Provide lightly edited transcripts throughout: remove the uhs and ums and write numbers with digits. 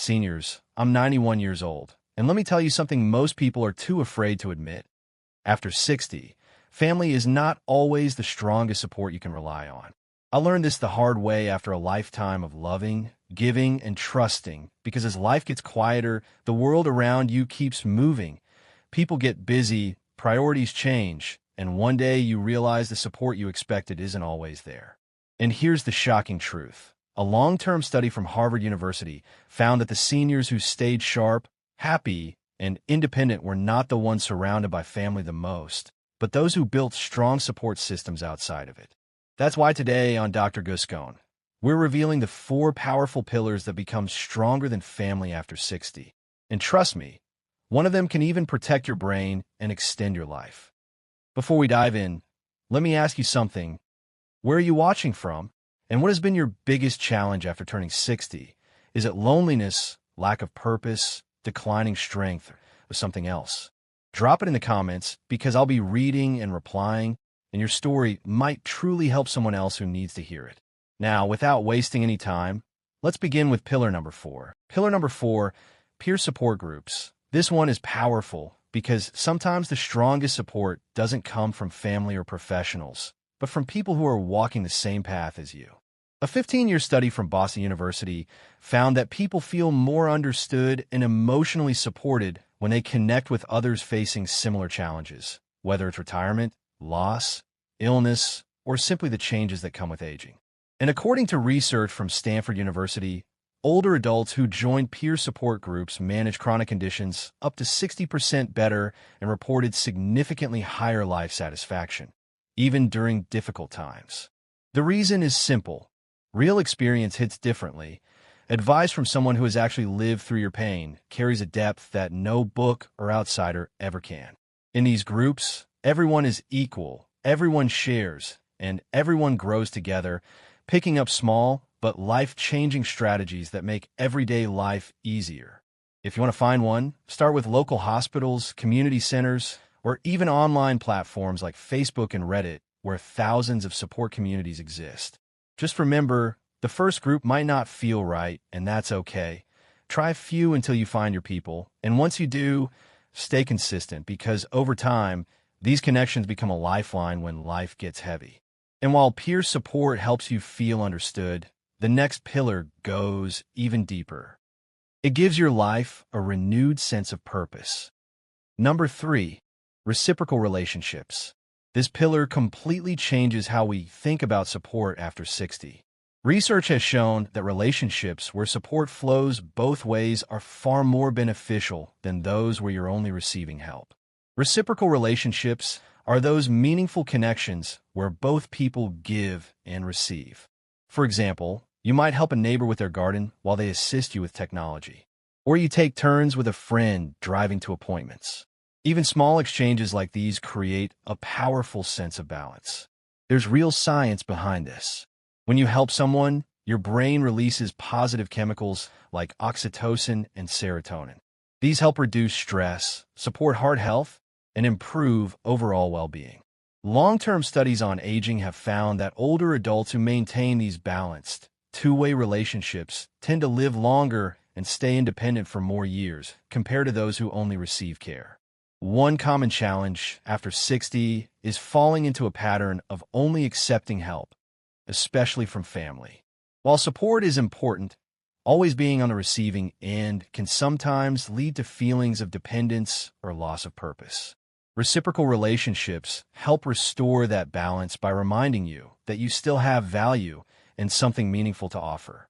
Seniors, I'm 91 years old, and let me tell you something most people are too afraid to admit. After 60, family is not always the strongest support you can rely on. I learned this the hard way after a lifetime of loving, giving, and trusting, because as life gets quieter, the world around you keeps moving. People get busy, priorities change, and one day you realize the support you expected isn't always there. And here's the shocking truth. A long-term study from Harvard University found that the seniors who stayed sharp, happy, and independent were not the ones surrounded by family the most, but those who built strong support systems outside of it. That's why today on Dr. Guscon, we're revealing the 4 powerful pillars that become stronger than family after 60. And trust me, one of them can even protect your brain and extend your life. Before we dive in, let me ask you something. Where are you watching from? And what has been your biggest challenge after turning 60? Is it loneliness, lack of purpose, declining strength, or something else? Drop it in the comments because I'll be reading and replying, and your story might truly help someone else who needs to hear it. Now, without wasting any time, let's begin with pillar number 4. Pillar number 4, peer support groups. This one is powerful because sometimes the strongest support doesn't come from family or professionals, but from people who are walking the same path as you. A 15-year study from Boston University found that people feel more understood and emotionally supported when they connect with others facing similar challenges, whether it's retirement, loss, illness, or simply the changes that come with aging. And according to research from Stanford University, older adults who joined peer support groups managed chronic conditions up to 60% better and reported significantly higher life satisfaction, even during difficult times. The reason is simple. Real experience hits differently. Advice from someone who has actually lived through your pain carries a depth that no book or outsider ever can. In these groups, everyone is equal, everyone shares, and everyone grows together, picking up small but life-changing strategies that make everyday life easier. If you want to find one, start with local hospitals, community centers, or even online platforms like Facebook and Reddit, where thousands of support communities exist. Just remember, the first group might not feel right, and that's okay. Try a few until you find your people, and once you do, stay consistent, because over time, these connections become a lifeline when life gets heavy. And while peer support helps you feel understood, the next pillar goes even deeper. It gives your life a renewed sense of purpose. Number 3, reciprocal relationships. This pillar completely changes how we think about support after 60. Research has shown that relationships where support flows both ways are far more beneficial than those where you're only receiving help. Reciprocal relationships are those meaningful connections where both people give and receive. For example, you might help a neighbor with their garden while they assist you with technology. Or you take turns with a friend driving to appointments. Even small exchanges like these create a powerful sense of balance. There's real science behind this. When you help someone, your brain releases positive chemicals like oxytocin and serotonin. These help reduce stress, support heart health, and improve overall well-being. Long-term studies on aging have found that older adults who maintain these balanced, two-way relationships tend to live longer and stay independent for more years compared to those who only receive care. One common challenge after 60 is falling into a pattern of only accepting help, especially from family. While support is important, always being on the receiving end can sometimes lead to feelings of dependence or loss of purpose. Reciprocal relationships help restore that balance by reminding you that you still have value and something meaningful to offer.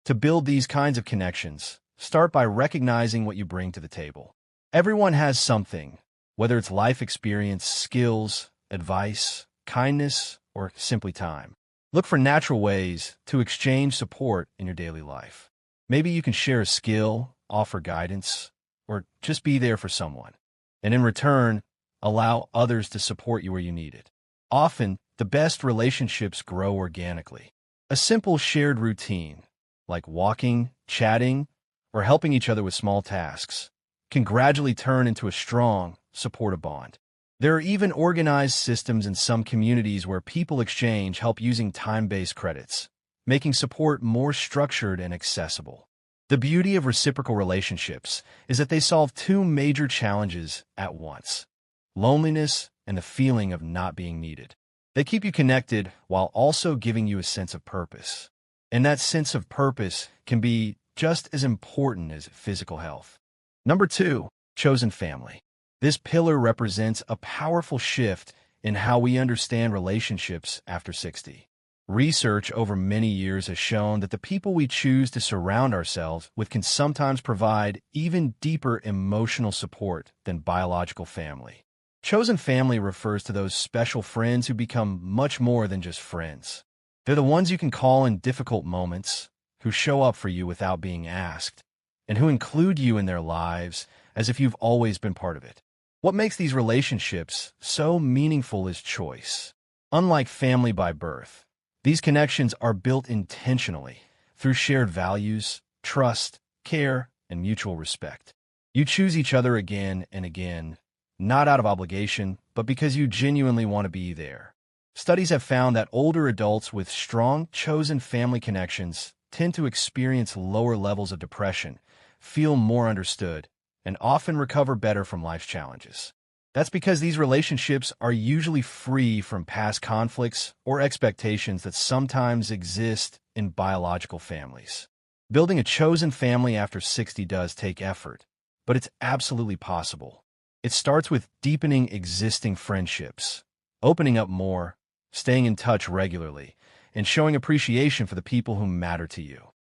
To build these kinds of connections, start by recognizing what you bring to the table. Everyone has something, whether it's life experience, skills, advice, kindness, or simply time. Look for natural ways to exchange support in your daily life. Maybe you can share a skill, offer guidance, or just be there for someone. And in return, allow others to support you where you need it. Often, the best relationships grow organically. A simple shared routine, like walking, chatting, or helping each other with small tasks, can gradually turn into a strong, supportive bond. There are even organized systems in some communities where people exchange help using time-based credits, making support more structured and accessible. The beauty of reciprocal relationships is that they solve two major challenges at once: loneliness and the feeling of not being needed. They keep you connected while also giving you a sense of purpose. And that sense of purpose can be just as important as physical health. Number two, chosen family. This pillar represents a powerful shift in how we understand relationships after 60. Research over many years has shown that the people we choose to surround ourselves with can sometimes provide even deeper emotional support than biological family. Chosen family refers to those special friends who become much more than just friends. They're the ones you can call in difficult moments, who show up for you without being asked, and who include you in their lives as if you've always been part of it. What makes these relationships so meaningful is choice. Unlike family by birth, these connections are built intentionally through shared values, trust, care, and mutual respect. You choose each other again and again, not out of obligation, but because you genuinely want to be there. Studies have found that older adults with strong, chosen family connections tend to experience lower levels of depression, feel more understood, and often recover better from life's challenges. That's because these relationships are usually free from past conflicts or expectations that sometimes exist in biological families. Building a chosen family after 60 does take effort, but it's absolutely possible. It starts with deepening existing friendships, opening up more, staying in touch regularly, and showing appreciation for the people who matter to you.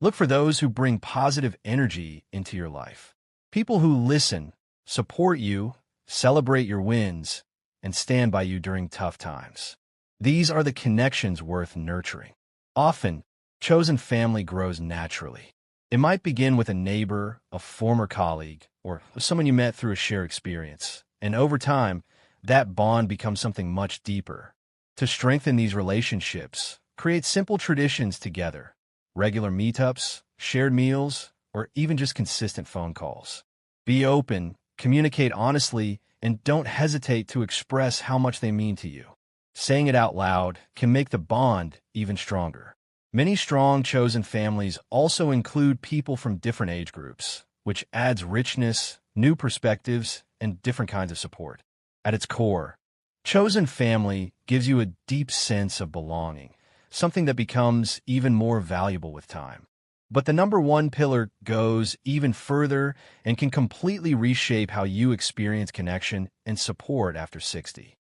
Look for those who bring positive energy into your life. People who listen, support you, celebrate your wins, and stand by you during tough times. These are the connections worth nurturing. Often, chosen family grows naturally. It might begin with a neighbor, a former colleague, or someone you met through a shared experience, and over time, that bond becomes something much deeper. To strengthen these relationships, create simple traditions together: regular meetups, shared meals, or even just consistent phone calls. Be open, communicate honestly, and don't hesitate to express how much they mean to you. Saying it out loud can make the bond even stronger. Many strong chosen families also include people from different age groups, which adds richness, new perspectives, and different kinds of support. At its core, chosen family gives you a deep sense of belonging, something that becomes even more valuable with time. But the number one pillar goes even further and can completely reshape how you experience connection and support after 60.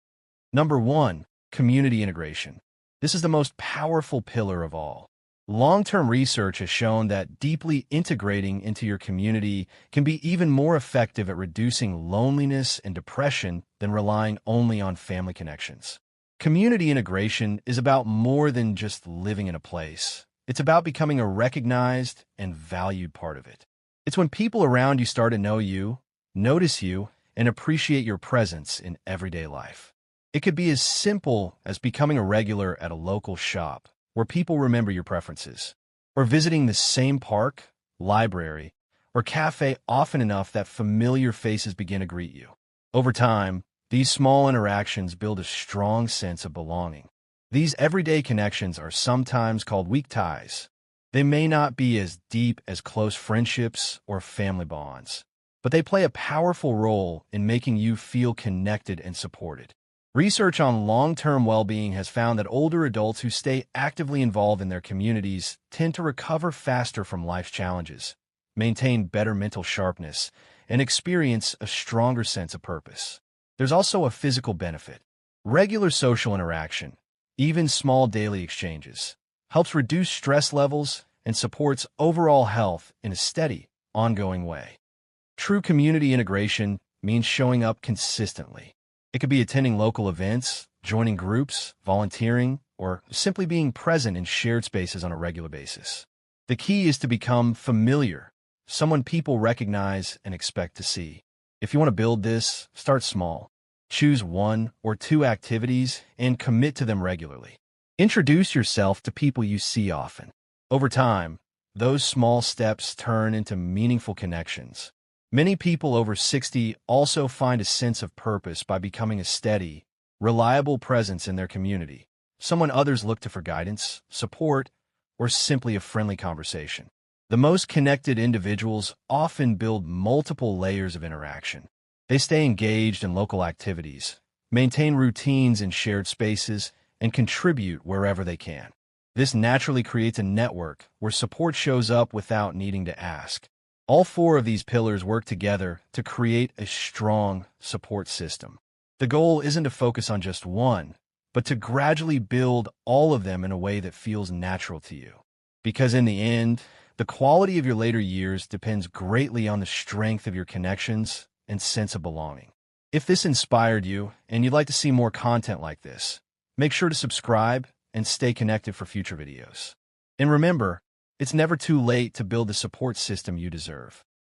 Number one, community integration. This is the most powerful pillar of all. Long-term research has shown that deeply integrating into your community can be even more effective at reducing loneliness and depression than relying only on family connections. Community integration is about more than just living in a place. It's about becoming a recognized and valued part of it. It's when people around you start to know you, notice you, and appreciate your presence in everyday life. It could be as simple as becoming a regular at a local shop where people remember your preferences, or visiting the same park, library, or cafe often enough that familiar faces begin to greet you. Over time, these small interactions build a strong sense of belonging. These everyday connections are sometimes called weak ties. They may not be as deep as close friendships or family bonds, but they play a powerful role in making you feel connected and supported. Research on long-term well-being has found that older adults who stay actively involved in their communities tend to recover faster from life's challenges, maintain better mental sharpness, and experience a stronger sense of purpose. There's also a physical benefit. Regular social interaction, even small daily exchanges, helps reduce stress levels and supports overall health in a steady, ongoing way. True community integration means showing up consistently. It could be attending local events, joining groups, volunteering, or simply being present in shared spaces on a regular basis. The key is to become familiar, someone people recognize and expect to see. If you want to build this, start small. Choose one or two activities and commit to them regularly. Introduce yourself to people you see often. Over time, those small steps turn into meaningful connections. Many people over 60 also find a sense of purpose by becoming a steady, reliable presence in their community, someone others look to for guidance, support, or simply a friendly conversation. The most connected individuals often build multiple layers of interaction. They stay engaged in local activities, maintain routines in shared spaces, and contribute wherever they can. This naturally creates a network where support shows up without needing to ask. All four of these pillars work together to create a strong support system. The goal isn't to focus on just one, but to gradually build all of them in a way that feels natural to you. Because in the end, the quality of your later years depends greatly on the strength of your connections and sense of belonging. If this inspired you and you'd like to see more content like this, make sure to subscribe and stay connected for future videos. And remember, it's never too late to build the support system you deserve.